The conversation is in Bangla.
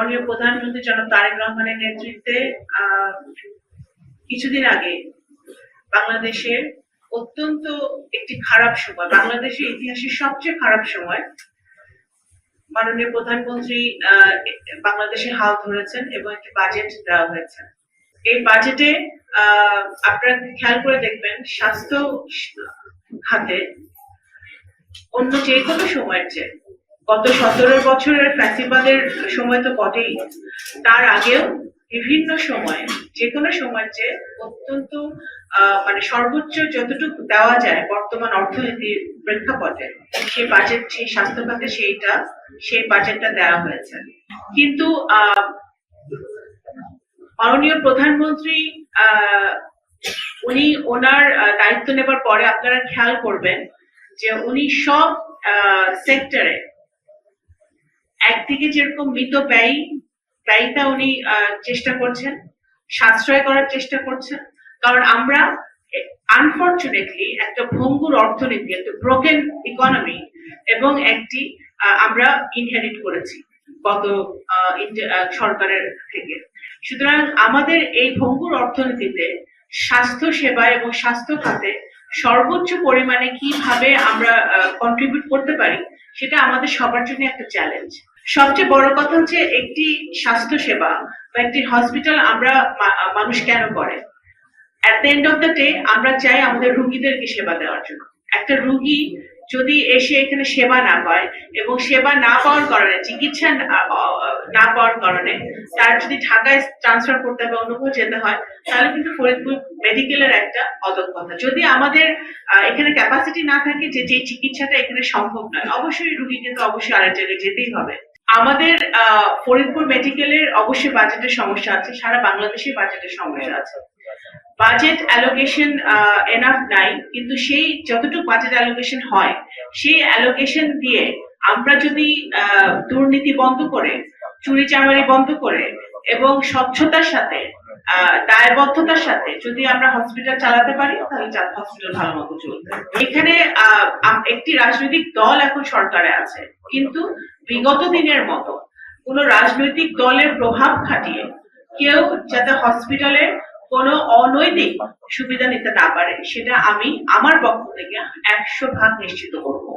মাননীয় প্রধানমন্ত্রী জনাব তারেক রহমানের নেতৃত্বে কিছুদিন আগে বাংলাদেশের অত্যন্ত একটি খারাপ সময়, বাংলাদেশের ইতিহাসের সবচেয়ে খারাপ সময়, মাননীয় প্রধানমন্ত্রী বাংলাদেশে হাল ধরেছেন এবং একটি বাজেট দেওয়া হয়েছে। এই বাজেটে আপনারা খেয়াল করে দেখবেন স্বাস্থ্য খাতে অন্য যে কোনো সময়ের চেয়ে গত 17 বছরের ফ্যাসিবাদের সময় তো বটেই, তার আগেও বিভিন্ন সময়ে যে কোনো সময়ের চেয়ে অত্যন্ত মানে সর্বোচ্চ যতটুকু দেওয়া যায় বর্তমান অর্থনীতির প্রেক্ষাপটে সেই বাজেট, সেই স্বাস্থ্য খাতে সেই বাজেটটা দেওয়া হয়েছে। কিন্তু মাননীয় প্রধানমন্ত্রী উনি ওনার দায়িত্ব নেবার পরে আপনারা খেয়াল করবেন যে উনি সব সেক্টরে একদিকে যেরকম মৃত ব্যয়িতা উনি চেষ্টা করছেন, সাশ্রয় করার চেষ্টা করছেন, কারণ আমরা আনফরচুনেটলি একটা ভঙ্গুর অর্থনীতি, একটা ব্রোকেন ইকোনমি এবং একটি আমরা ইনহেরিট করেছি গত সরকারের থেকে। সুতরাং আমাদের এই ভঙ্গুর অর্থনীতিতে স্বাস্থ্য সেবা এবং স্বাস্থ্য খাতে সর্বোচ্চ পরিমাণে কিভাবে আমরা কন্ট্রিবিউট করতে পারি সেটা আমাদের সবার জন্য একটা চ্যালেঞ্জ। সবচেয়ে বড় কথা হচ্ছে একটি স্বাস্থ্য সেবা বা একটি হসপিটাল আমরা মানুষ কেন করে, at the end of the day আমরা চাই আমাদের রোগীদেরকে সেবা দেওয়ার জন্য। একটা রোগী যদি এসে এখানে সেবা না পায় এবং সেবা না পাওয়ার কারণে, চিকিৎসা না পাওয়ার কারণে তার যদি ঢাকায় ট্রান্সফার করতে হবে, অন্য কোথাও যেতে হয়, তাহলে কিন্তু ফরিদপুর মেডিকেলের একটা অদক্ষতা। যদি আমাদের এখানে ক্যাপাসিটি না থাকে যে চিকিৎসাটা এখানে সম্ভব নয়, অবশ্যই রোগী কিন্তু অবশ্যই আরেক জায়গায় যেতেই হবে। আমাদের ফরিদপুর মেডিকেলের অবশ্যই বাজেটের সমস্যা আছে, সারা বাংলাদেশে বাজেটের সমস্যা আছে। বাজেট অ্যালোকেশন এনাফ নাই, কিন্তু সেই যতটুকু বাজেট অ্যালোকেশন হয় সেই অ্যালোকেশন দিয়ে আমরা যদি দুর্নীতি বন্ধ করে, চুরি চামারি বন্ধ করে এবং স্বচ্ছতার সাথে দায়বদ্ধতার সাথে যদি আমরা হসপিটাল চালাতে পারি, তাহলে হসপিটাল ভালো মতো চলবে। এখানে একটি রাজনৈতিক দল এখন সরকারে আছে, কিন্তু বিগত দিনের মতো কোন রাজনৈতিক দলের প্রভাব খাটিয়ে কেউ যাতে হসপিটালে কোনো অনৈতিক সুবিধা নিতে না পারে, সেটা আমি আমার পক্ষ থেকে 100% নিশ্চিত করবো।